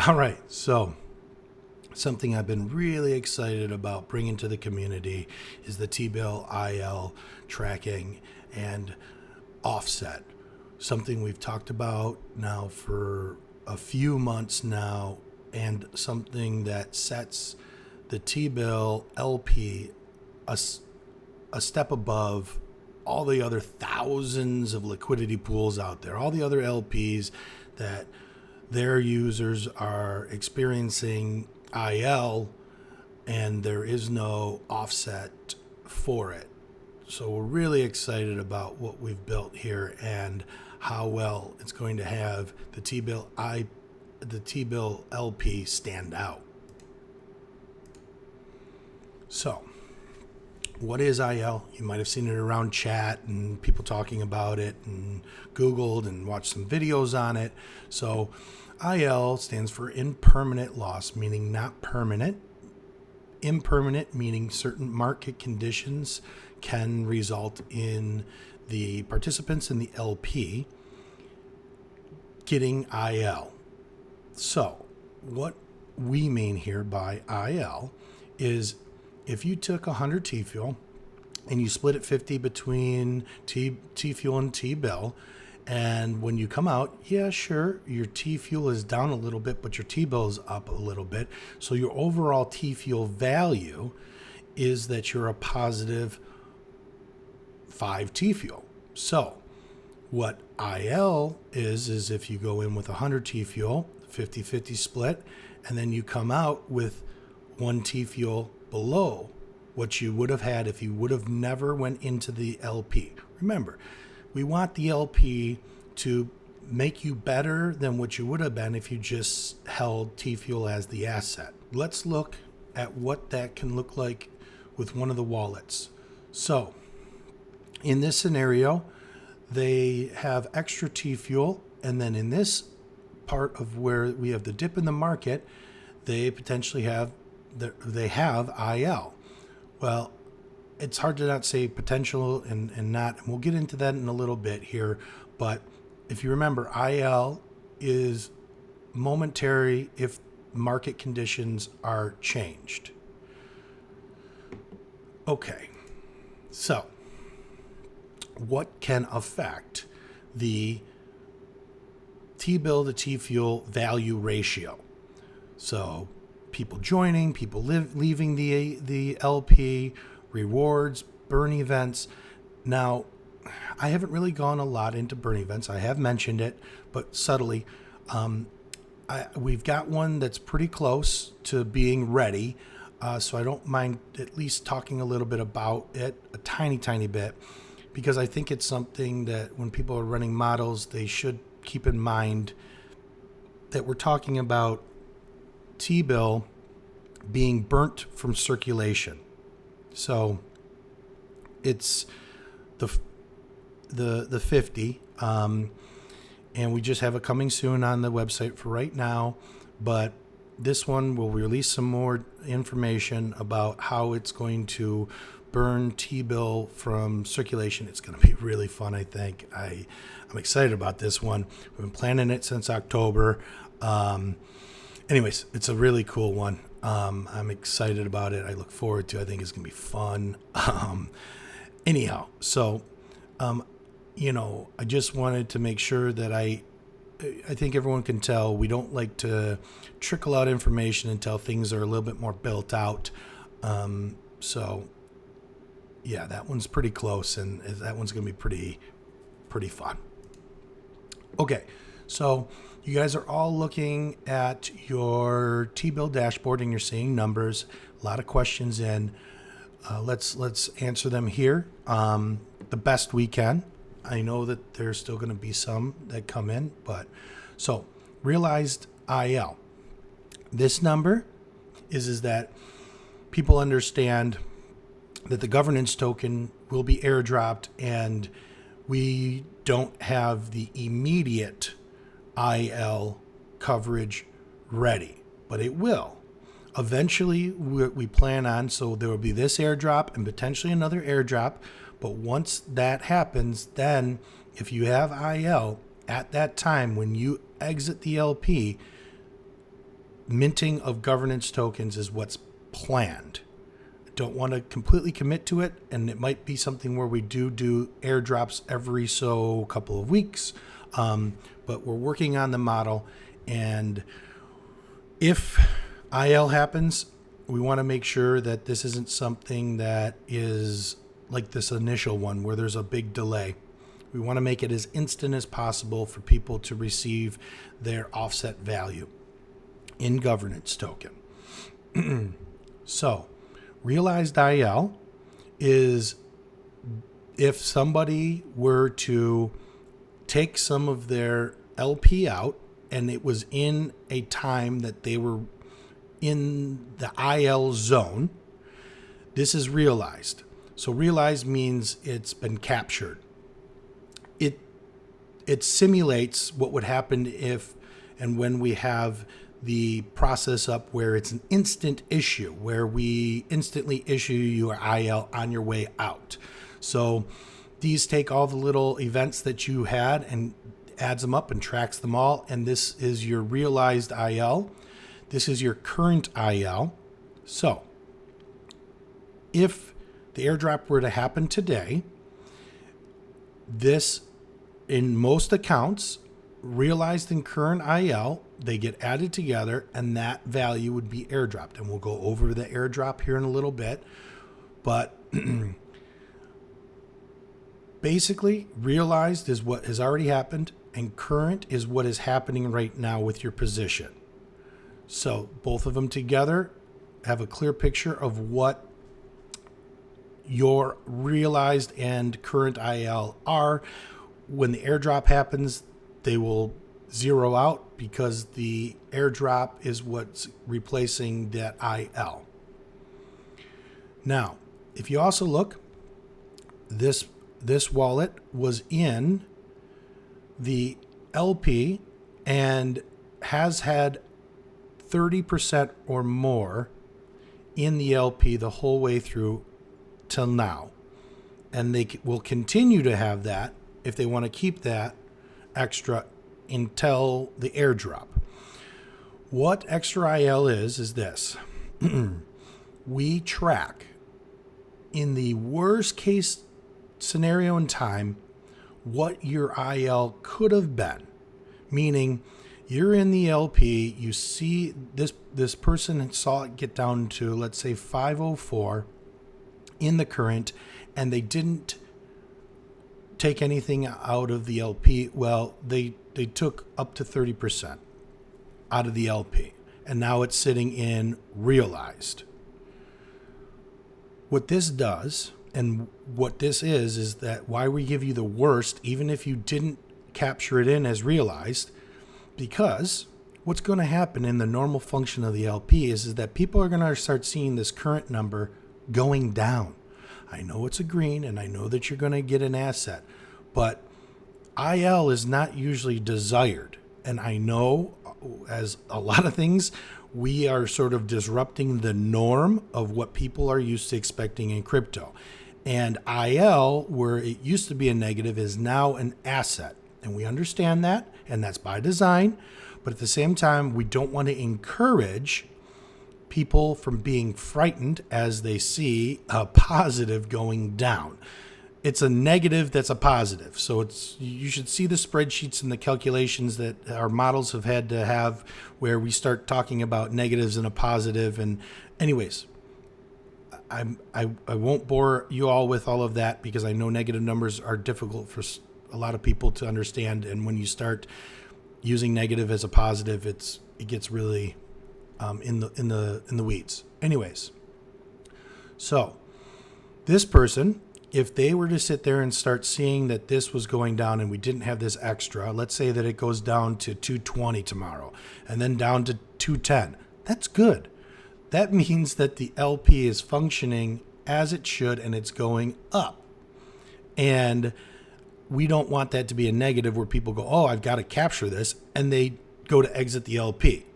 All right, so something I've been really excited about bringing to the community is the TBILL IL tracking and offset. Something we've talked about now for a few months now, and something that sets the TBILL LP a step above all the other thousands of liquidity pools out there, all the other LPs that their users are experiencing IL and there is no offset for it. So we're really excited about what we've built here and how well it's going to have the TBILL LP stand out. So, what is IL? You might have seen it around chat and people talking about it and Googled and watched some videos on it. So IL stands for impermanent loss, meaning not permanent. Impermanent, meaning certain market conditions can result in the participants in the LP getting IL. So what we mean here by IL is if you took 100 T-fuel and you split it 50 between T-fuel and T-bill, and when you come out, yeah, sure, your T-fuel is down a little bit, but your T-bill is up a little bit. So your overall T-fuel value is that you're a positive 5 T-fuel. So what IL is if you go in with 100 T-fuel, 50-50 split, and then you come out with 1 T-fuel below what you would have had if you would have never went into the LP. Remember, we want the LP to make you better than what you would have been if you just held T-fuel as the asset. Let's look at what that can look like with one of the wallets. So in this scenario, they have extra T-fuel, and then in this part of where we have the dip in the market, they potentially have IL. Well, it's hard to not say potential and not, and we'll get into that in a little bit here. But if you remember, IL is momentary if market conditions are changed. Okay, so what can affect the T-bill to T-fuel value ratio? So people joining, people leaving the LP, rewards, burn events. Now, I haven't really gone a lot into burn events. I have mentioned it, but subtly. We've got one that's pretty close to being ready, so I don't mind at least talking a little bit about it, a tiny bit, because I think it's something that when people are running models, they should keep in mind that we're talking about T-bill being burnt from circulation. So it's the 50, and we just have it coming soon on the website for right now, but this one will release some more information about how it's going to burn T-bill from circulation. It's going to be really fun, I think. I'm excited about this one. We've been planning it since October. Anyways, it's a really cool one. I'm excited about it. I look forward to it. I think it's going to be fun. Anyhow, so, I just wanted to make sure that I think everyone can tell we don't like to trickle out information until things are a little bit more built out. So, yeah, that one's pretty close, and that one's going to be pretty fun. Okay, so you guys are all looking at your T-bill dashboard and you're seeing numbers. A lot of questions in. Let's answer them here the best we can. I know that there's still going to be some that come in, but so realized IL. This number is that people understand that the governance token will be airdropped and we don't have the immediate IL coverage ready, but it will. Eventually, we plan on, so there will be this airdrop and potentially another airdrop, but once that happens, then if you have IL at that time when you exit the LP, minting of governance tokens is what's planned. I don't want to completely commit to it, and it might be something where we do airdrops every so couple of weeks, but we're working on the model. And if IL happens, we want to make sure that this isn't something that is like this initial one where there's a big delay. We want to make it as instant as possible for people to receive their offset value in governance token. So, realized IL is if somebody were to take some of their LP out and it was in a time that they were in the IL zone, this is realized. So realized means it's been captured. It simulates what would happen if and when we have the process up where it's an instant issue, where we instantly issue your IL on your way out. So these take all the little events that you had and adds them up and tracks them all. And this is your realized IL. This is your current IL. So if the airdrop were to happen today, this, in most accounts, realized and current IL, they get added together and that value would be airdropped. And we'll go over the airdrop here in a little bit. But basically, realized is what has already happened and current is what is happening right now with your position. So both of them together have a clear picture of what your realized and current IL are. When the airdrop happens, they will zero out because the airdrop is what's replacing that IL. Now, if you also look, this wallet was in the LP and has had 30% or more in the LP the whole way through till now. And they will continue to have that if they want to keep that extra until the airdrop. What extra IL is this. We track in the worst case scenario in time what your IL could have been. Meaning you're in the LP, you see this person saw it get down to, let's say, 504 in the current, and they didn't take anything out of the LP. Well, they took up to 30% out of the LP, and now it's sitting in realized. What this does, and what this is that why we give you the worst, even if you didn't capture it in as realized, because what's going to happen in the normal function of the LP is that people are going to start seeing this current number going down. I know it's a green and I know that you're going to get an asset, but IL is not usually desired. And I know, as a lot of things, we are sort of disrupting the norm of what people are used to expecting in crypto. And IL, where it used to be a negative, is now an asset. And we understand that, and that's by design. But at the same time, we don't want to encourage people from being frightened as they see a positive going down. It's a negative that's a positive. So you should see the spreadsheets and the calculations that our models have had to have where we start talking about negatives and a positive. And anyways, I won't bore you all with all of that because I know negative numbers are difficult for a lot of people to understand. And when you start using negative as a positive, it gets really in the weeds. Anyways, so this person, if they were to sit there and start seeing that this was going down and we didn't have this extra, let's say that it goes down to 220 tomorrow and then down to 210. That's good. That means that the LP is functioning as it should and it's going up. And we don't want that to be a negative where people go, oh, I've got to capture this, and they go to exit the LP.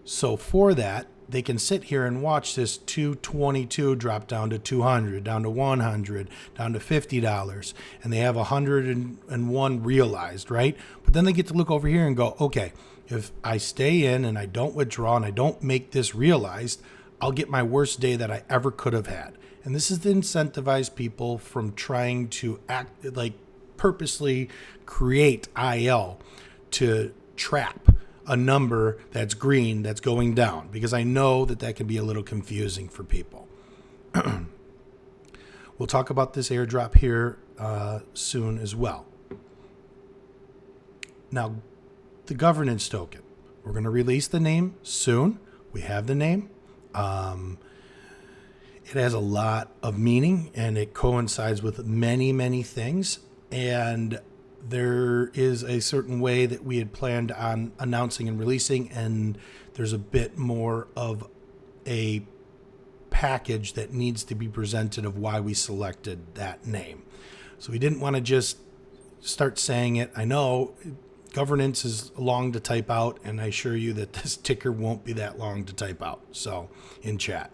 So for that, they can sit here and watch this 222 drop down to 200, down to 100, down to $50, and they have 101 realized, right? But then they get to look over here and go, okay, If I stay in and I don't withdraw and I don't make this realized, I'll get my worst day that I ever could have had. And this is to incentivize people from trying to act like purposely create IL to trap a number that's green that's going down, because I know that that can be a little confusing for people. We'll talk about this airdrop here soon as well. Now, the governance token. We're going to release the name soon. We have the name. It has a lot of meaning and it coincides with many, many things. And there is a certain way that we had planned on announcing and releasing, and there's a bit more of a package that needs to be presented of why we selected that name. So we didn't want to just start saying it. I know governance is long to type out, and I assure you that this ticker won't be that long to type out. So in chat,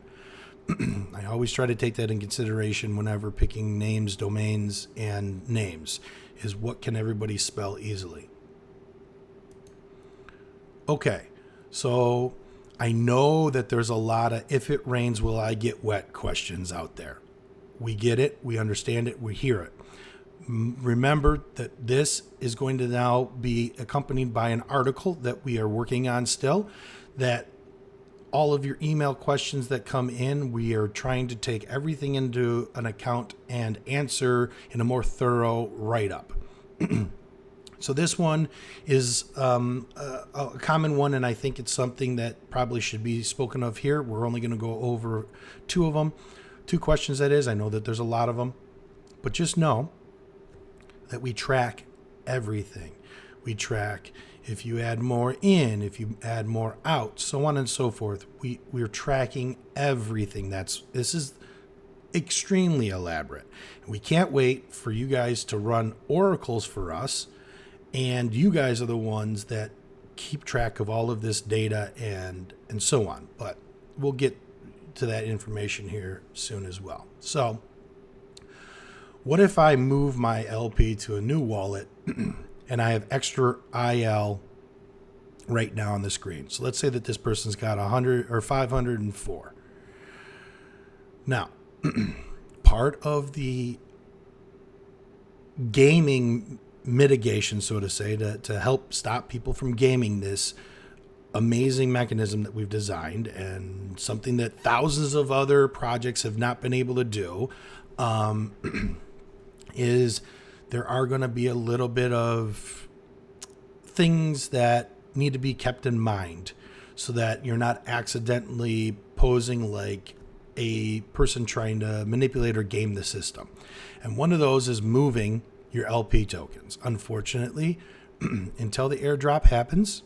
I always try to take that in consideration whenever picking names, domains, and names, is what can everybody spell easily. Okay, so I know that there's a lot of if it rains, will I get wet questions out there. We get it, we understand it, we hear it. Remember that this is going to now be accompanied by an article that we are working on still, that all of your email questions that come in, we are trying to take everything into an account and answer in a more thorough write-up. So this one is a common one, and I think it's something that probably should be spoken of here. We're only going to go over two of them, two questions that is. I know that there's a lot of them, but just know that we track everything. We track if you add more in, if you add more out, so on and so forth. We're tracking everything. This is extremely elaborate. We can't wait for you guys to run oracles for us, and you guys are the ones that keep track of all of this data and so on. But we'll get to that information here soon as well. So what if I move my LP to a new wallet and I have extra IL right now on the screen? So let's say that this person's got 100 or 504. Now, part of the gaming mitigation, so to say, to help stop people from gaming this amazing mechanism that we've designed, and something that thousands of other projects have not been able to do, is there are going to be a little bit of things that need to be kept in mind so that you're not accidentally posing like a person trying to manipulate or game the system. And one of those is moving your LP tokens. Unfortunately, until the airdrop happens,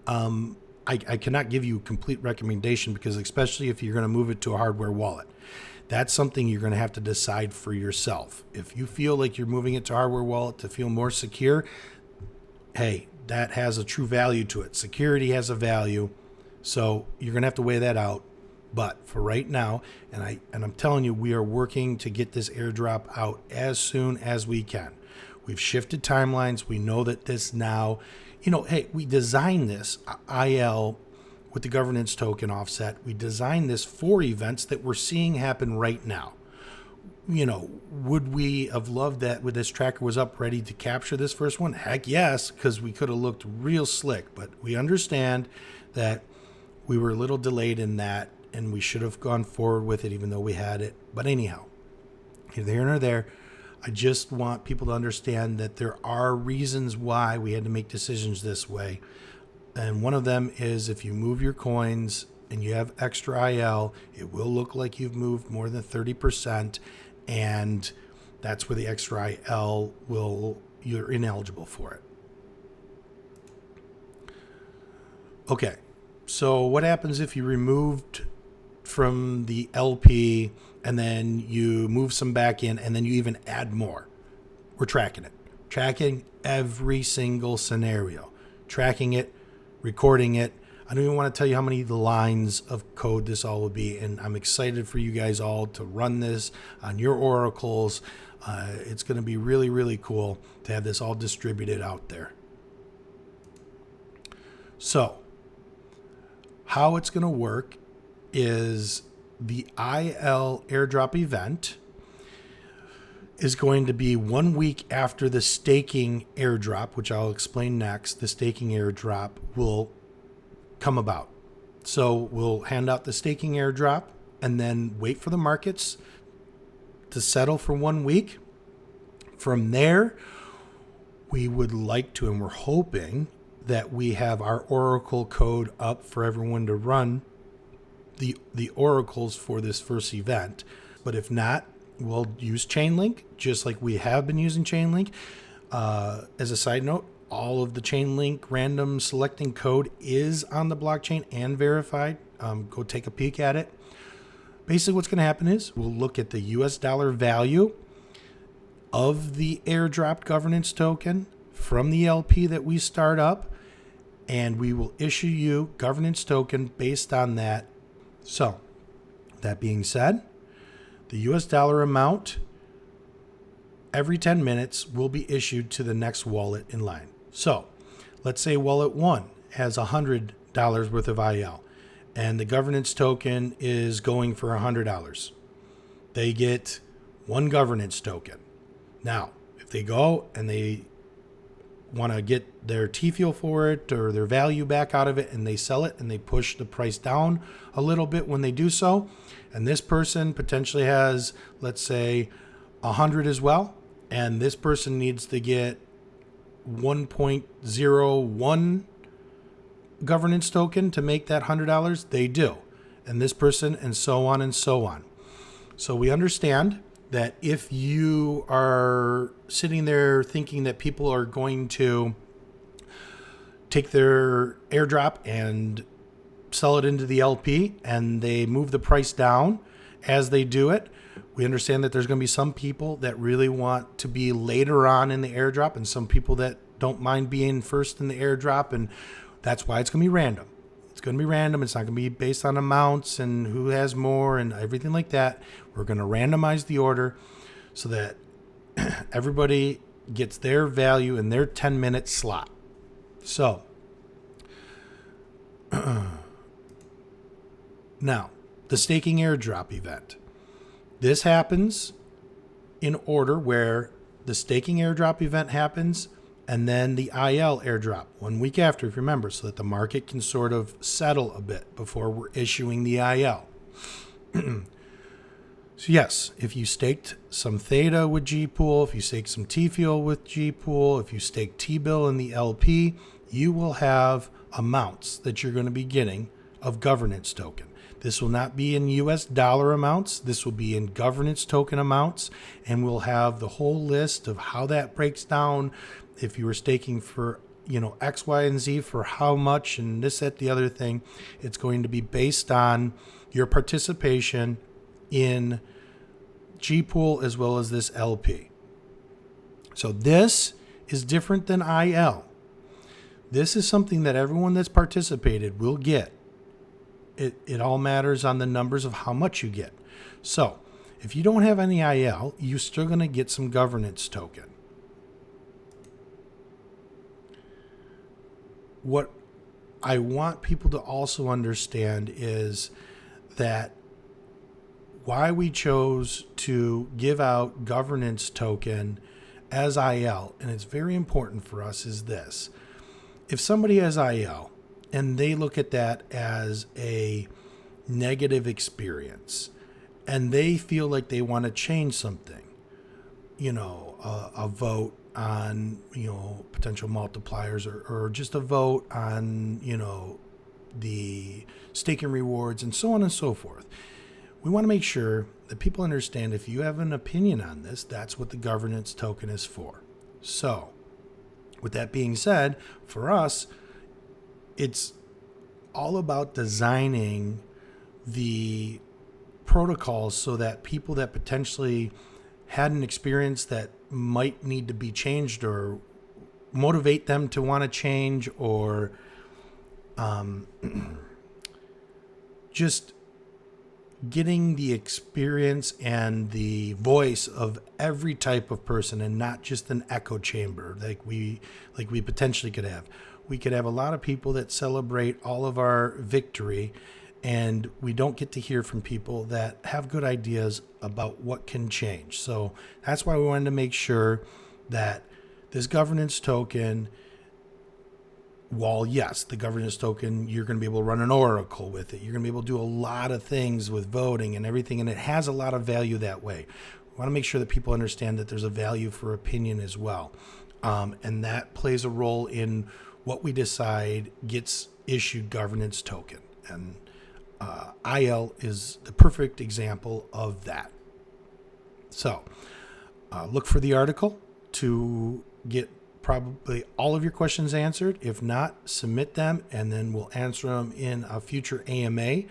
I cannot give you a complete recommendation, because especially if you're going to move it to a hardware wallet, that's something you're going to have to decide for yourself. If you feel like you're moving it to hardware wallet to feel more secure, hey, that has a true value to it. Security has a value, so you're going to have to weigh that out. But for right now, and I'm telling you, we are working to get this airdrop out as soon as we can. We've shifted timelines. We know that this now, hey, we designed this IL with the governance token offset. We designed this for events that we're seeing happen right now. Would we have loved that when this tracker was up ready to capture this first one? Heck yes, because we could have looked real slick. But we understand that we were a little delayed in that, and we should have gone forward with it even though we had it. But anyhow, neither here nor there. I just want people to understand that there are reasons why we had to make decisions this way. And one of them is if you move your coins and you have extra IL, it will look like you've moved more than 30%. And that's where the extra IL you're ineligible for it. Okay, so what happens if you removed from the LP and then you move some back in and then you even add more? We're tracking it. Tracking every single scenario. Tracking it, recording it. I don't even want to tell you how many lines of code this all will be, and I'm excited for you guys all to run this on your oracles. It's going to be really, really cool to have this all distributed out there. So how it's going to work is the IL airdrop event is going to be 1 week after the staking airdrop, which I'll explain next. The staking airdrop will come about. So we'll hand out the staking airdrop and then wait for the markets to settle for 1 week. From there, we would like to, and we're hoping that we have our Oracle code up for everyone to run the oracles for this first event. But if not, we'll use Chainlink, just like we have been using Chainlink. As a side note, all of the Chainlink random selecting code is on the blockchain and verified. Go take a peek at it. Basically, what's going to happen is we'll look at the US dollar value of the airdrop governance token from the LP that we start up, and we will issue you governance token based on that. So, that being said, the US dollar amount every 10 minutes will be issued to the next wallet in line. So, let's say wallet 1 has $100 worth of IL, and the governance token is going for $100. They get one governance token. Now, if they go and they want to get their TBILL for it or their value back out of it and they sell it and they push the price down a little bit when they do so, and this person potentially has, let's say, 100 as well, and this person needs to get 1.01 governance token to make that $100, they do. And this person, and so on and so on. So we understand that if you are sitting there thinking that people are going to take their airdrop and sell it into the LP and they move the price down as they do it, we understand that there's going to be some people that really want to be later on in the airdrop and some people that don't mind being first in the airdrop, and that's why it's going to be random. It's going to be random. It's not going to be based on amounts and who has more and everything like that. We're going to randomize the order so that everybody gets their value in their 10-minute slot. So, now, the staking airdrop event. This happens in order where the staking airdrop event happens and then the IL airdrop 1 week after, if you remember, so that the market can sort of settle a bit before we're issuing the IL. So yes, if you staked some Theta with Gpool, if you staked some TBILL with Gpool, if you stake TBILL in the LP, you will have amounts that you're going to be getting of governance token. This will not be in US dollar amounts. This will be in governance token amounts, and we'll have the whole list of how that breaks down. If you were staking for, X, Y, and Z for how much and this, that, the other thing, it's going to be based on your participation in Gpool as well as this LP. So this is different than IL. This is something that everyone that's participated will get. It all matters on the numbers of how much you get. So if you don't have any IL, you're still going to get some governance token. What I want people to also understand is that why we chose to give out governance token as IL, and it's very important for us, is this. If somebody has IL and they look at that as a negative experience and they feel like they want to change something, a vote on, potential multipliers or just a vote on, the staking rewards and so on and so forth. We want to make sure that people understand if you have an opinion on this, that's what the governance token is for. So, with that being said, for us, it's all about designing the protocols so that people that potentially had an experience that might need to be changed or motivate them to want to change or just getting the experience and the voice of every type of person and not just an echo chamber like we potentially could have. we could have a lot of people that celebrate all of our victory, and we don't get to hear from people that have good ideas about what can change. So that's why we wanted to make sure that this governance token, while yes, the governance token, you're going to be able to run an oracle with it. You're going to be able to do a lot of things with voting and everything, and it has a lot of value that way. We want to make sure that people understand that there's a value for opinion as well. And that plays a role in what we decide gets issued governance token. And IL is the perfect example of that. So look for the article to get probably all of your questions answered. If not, submit them and then we'll answer them in a future AMA.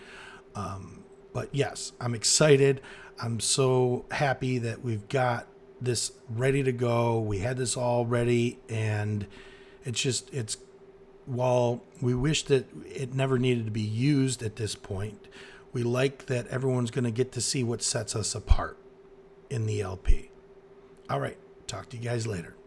But yes, I'm excited. I'm so happy that we've got this ready to go. We had this all ready, and while we wish that it never needed to be used at this point, we like that everyone's going to get to see what sets us apart in the LP. All right. Talk to you guys later.